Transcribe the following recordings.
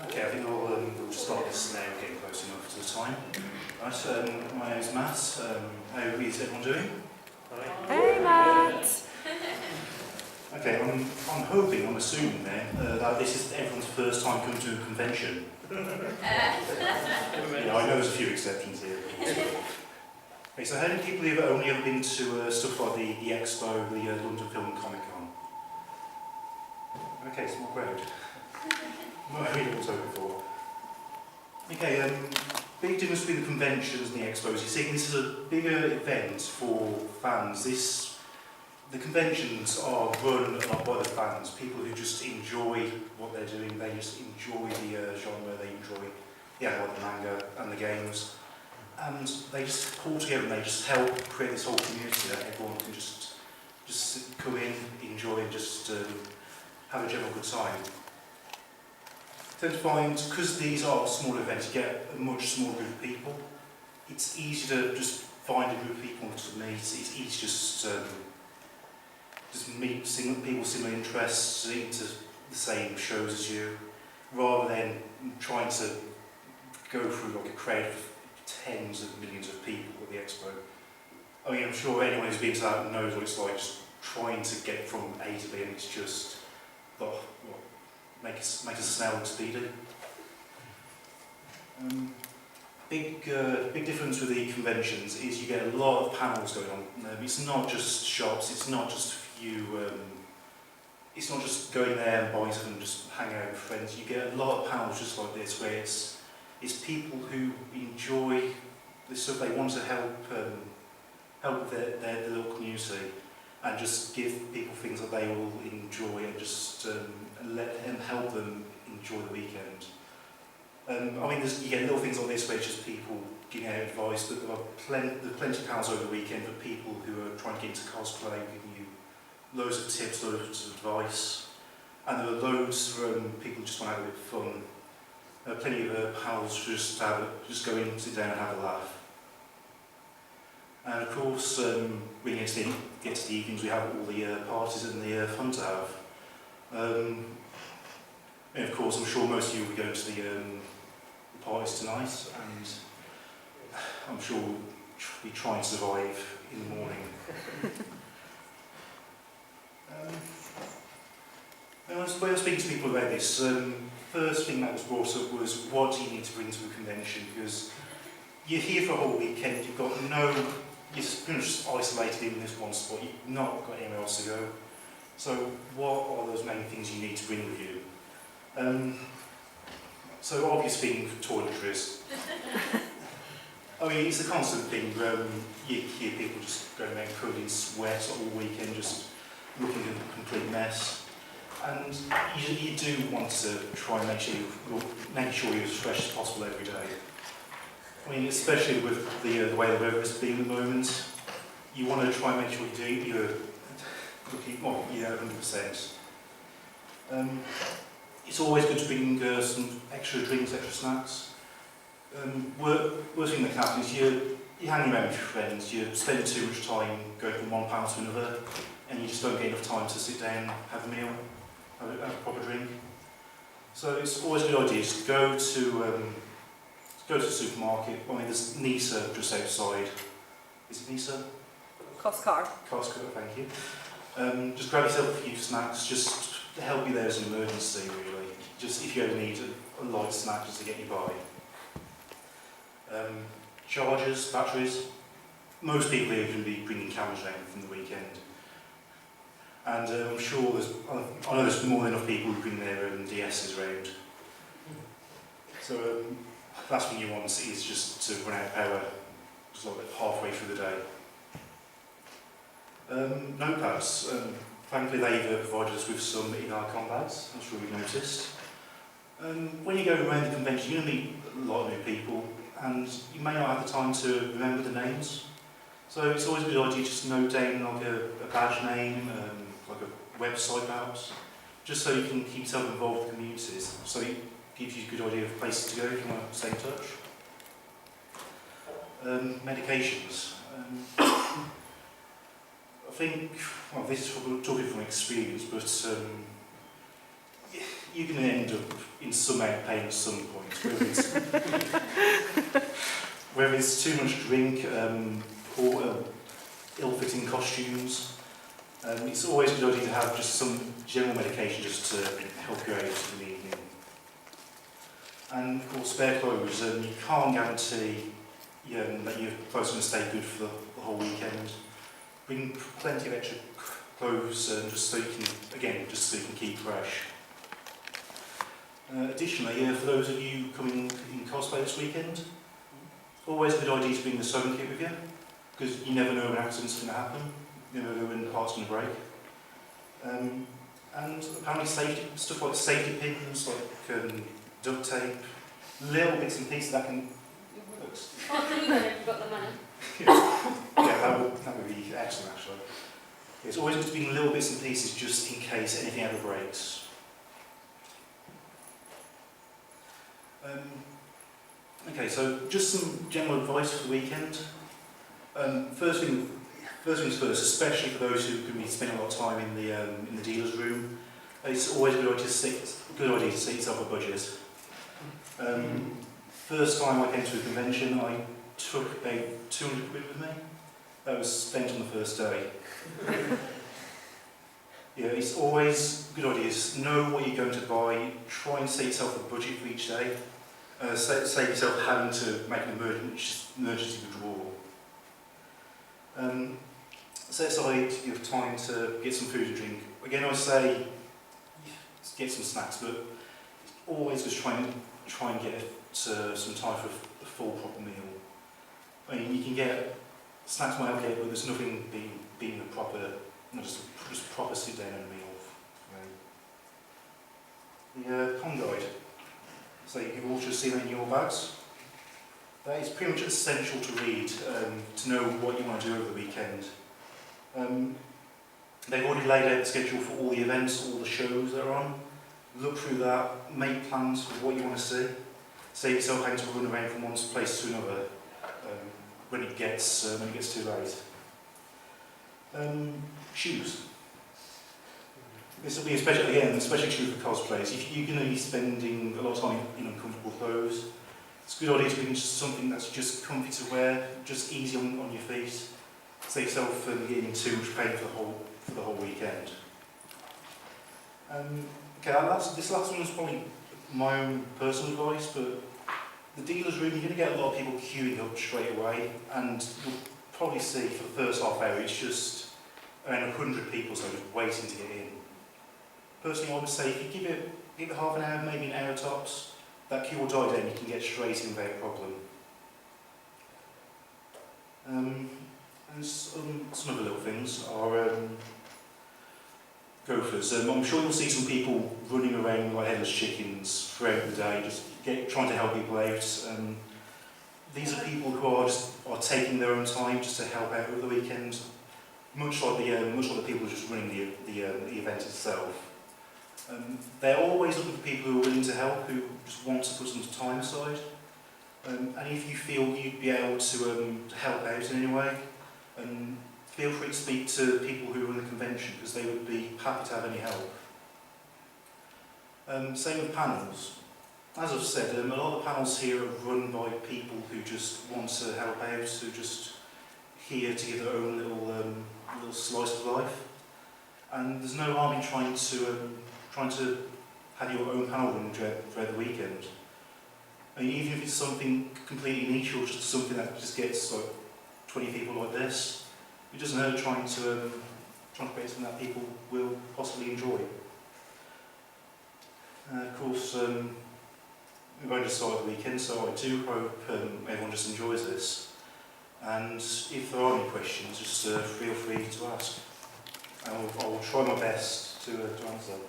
Okay, I think we'll start this now, getting close enough to the time. Right, my name is Matt. How is everyone doing? Hey, Matt! Okay, I'm hoping, I'm assuming then, that this is everyone's first time coming to a convention. Yeah, I know there's a few exceptions here. Okay, so how many people have only ever been to stuff like the EXPO, the London Film and Comic Con? Okay, small crowd. Not really also before. Okay, big difference between the conventions and the expos. You see, this is a bigger event for fans. The conventions are run a lot by the fans, people who just enjoy what they're doing. They just enjoy the genre. They enjoy like the manga and the games, and they just pull together and they just help create this whole community that everyone can just come in, enjoy, and just have a general good time. I tend to find, because these are small events, you get a much smaller group of people. It's easy to just find a group of people to meet. It's easy to just meet people with similar interests, into the same shows as you, rather than trying to go through like a crowd of tens of millions of people at the expo. I mean, I'm sure anyone who's been to that knows what it's like, just trying to get from A to B, and it's just, make us now look speedy. Big difference with the conventions is you get a lot of panels going on. It's not just shops, it's not just it's not just going there and buying something and just hanging out with friends. You get a lot of panels just like this, where it's people who enjoy this stuff. They want to help their little community and just give people things that they will enjoy, and just let them help them enjoy the weekend. I mean, you get little things like this where it's just people giving out advice, but there are plenty of panels over the weekend for people who are trying to get into cosplay, giving you loads of tips, loads of advice, and there are loads from people who just want to have a bit of fun. There are plenty of panels to just go in, sit down and have a laugh. And of course, when you get to the evenings, we have all the parties and the fun to have. And of course, I'm sure most of you will be going to the parties tonight, and I'm sure we'll be trying to survive in the morning. When I was speaking to people about this, first thing that was brought up was, what do you need to bring to a convention? Because you're here for a whole weekend, you're pretty much just isolated in this one spot, you've not got anywhere else to go. So what are those main things you need to bring with you? So obvious thing, toiletries. I mean, it's a constant thing. You hear people just going around covered in sweat all weekend, just looking a complete mess. And you do want to try and make sure you're as fresh as possible every day. I mean, especially with the way the weather has been at the moment, you want to try and make sure you're looking, 100%. It's always good to bring some extra drinks, extra snacks. Worst thing that can happen is you're hanging around with your friends, you spend too much time going from one panel to another, and you just don't get enough time to sit down, have a meal, have a proper drink. So it's always a good idea to go to the supermarket. I mean, there's Nisa just outside. Is it Nisa? Costco, thank you. Just grab yourself a few snacks, just to help you there as an emergency, really. Just if you ever need a light snack just to get you by. Chargers, batteries. Most people here are going to be bringing cameras around from the weekend. And I'm sure I know there's more than enough people who bring their DSs around. So last thing you want is just to run out of power just like halfway through the day. Notepads. Thankfully they've provided us with some in our bags. I'm sure you've noticed. When you go around the convention, you're going to meet a lot of new people, and you may not have the time to remember the names. So it's always a good idea just to note down like a badge name, like a website perhaps, just so you can keep yourself involved with communities. So it gives you a good idea of places to go if you want to stay in touch. Medications. I think, well, this is talking from experience, but you're going to end up in some out pain at some point, whether it's too much drink, or ill-fitting costumes. It's always a good idea to have just some general medication just to help you out in the evening. And of course, spare clothes. You can't guarantee that your clothes are going to stay good for the whole weekend. Bring plenty of extra clothes just so you can keep fresh. Additionally, for those of you coming in cosplay this weekend, it's always a good idea to bring the sewing kit with you, because you never know when accidents are going to happen. You never know when the part's going to break. And apparently stuff like safety pins, like duct tape, little bits and pieces that can... Oh, can we go if you've got the money? Yeah, that would be excellent actually. It's always good to bring little bits and pieces just in case anything ever breaks. Okay, so just some general advice for the weekend. First things first, especially for those who can be spending a lot of time in the dealer's room, it's always a good idea to set yourself a budget. First time I came to a convention, I took about 200 quid with me. That was spent on the first day. Yeah, it's always a good idea to know what you're going to buy, try and set yourself a budget for each day. Save yourself having to make an emergency withdrawal. Set aside your time to get some food and drink. Again, I say get some snacks, but always just try and get some time for a full proper meal. I mean, you can get snacks might okay, but there's nothing being a proper, just proper sit down and a meal. The con guide. So you've all just seen it in your bags. That is pretty much essential to read, to know what you want to do over the weekend. They've already laid out the schedule for all the events, all the shows that are on. Look through that, make plans for what you want to see. Save yourself having to run around from one place to another when it gets too late. Shoes. This will be especially true for cosplayers. If you're going to be spending a lot of time in uncomfortable clothes, it's a good idea to bring something that's just comfy to wear, just easy on your feet. Save yourself getting in too much pain for the whole weekend. Okay, this last one is probably my own personal advice, but the dealer's room, you're going to get a lot of people queuing up straight away, and you'll probably see for the first half hour it's just around 100 people so just waiting to get in. Personally, I would say if you give it half an hour, maybe an hour tops, that queue will die down, you can get straight in without a problem. And some other little things are gophers. I'm sure you'll see some people running around like headless chickens throughout the day, just trying to help people out. These are people who are taking their own time just to help out over the weekend, much like the people just running the event itself. They're always looking for people who are willing to help, who just want to put some time aside. And if you feel you'd be able to help out in any way, feel free to speak to people who run the convention, because they would be happy to have any help. Same with panels. As I've said, a lot of the panels here are run by people who just want to help out, who just here to give their own little slice of life. And there's no harm in trying to have your own panel run throughout the weekend. I mean, even if it's something completely niche or just something that just gets like 20 people like this, it doesn't hurt trying to create something that people will possibly enjoy. Of course, we're going to start the weekend, so I do hope everyone just enjoys this. And if there are any questions, just feel free to ask. I will try my best to answer.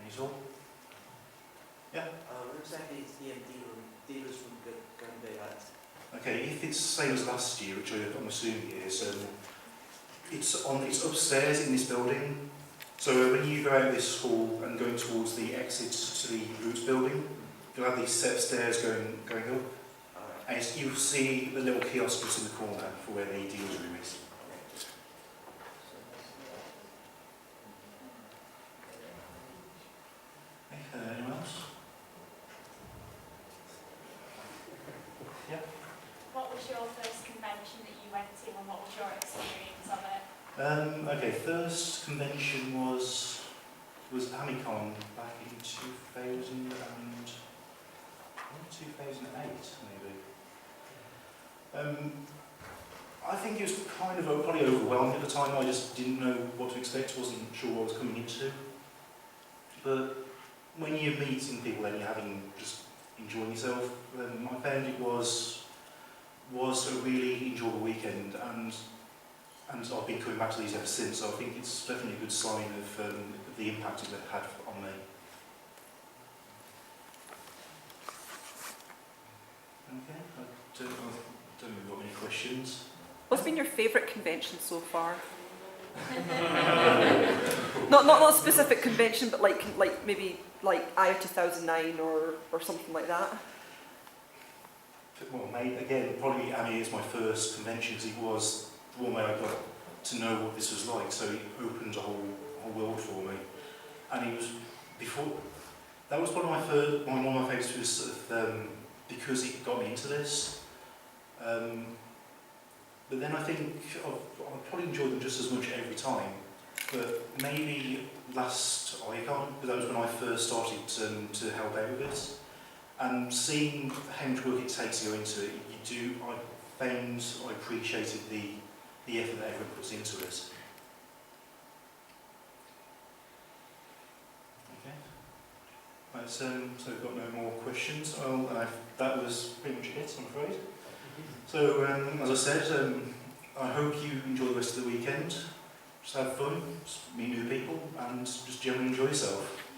Any talk? Yeah? What exactly is the dealer's room going to be like? Okay, if it's the same as last year, which I'm assuming it is, it's upstairs in this building. So when you go out of this hall and going towards the exit to the Roots building, you'll have these set of stairs going up. And you'll see the little kiosk just in the corner for where the dealer's room is. Okay, first convention was Ayacon back in 2008 maybe. I think it was kind of probably overwhelming at the time. I just didn't know what to expect, wasn't sure what I was coming into. But when you're meeting people and you're just enjoying yourself, I found it was a really enjoyable weekend, and I've been coming back to these ever since, so I think it's definitely a good sign of the impact it had on me. Okay, I don't know if you've got any questions. What's been your favourite convention so far? not a specific convention, but like maybe like IO 2009 or something like that. Well, mate, again, probably AMI is my first convention because it was the one where I got to know what this was like, so it opened a whole world for me. And it was that was one of my favourites was because it got me into this. But then I think I've probably enjoyed them just as much every time. But maybe last Ayacon, because that was when I first started to help out with it. And seeing how much work it takes to go into it, I appreciated the effort that everyone puts into it. Okay. Right, so we've got no more questions. Well, that was pretty much it, I'm afraid. So, as I said, I hope you enjoy the rest of the weekend. Just have fun, just meet new people, and just generally enjoy yourself.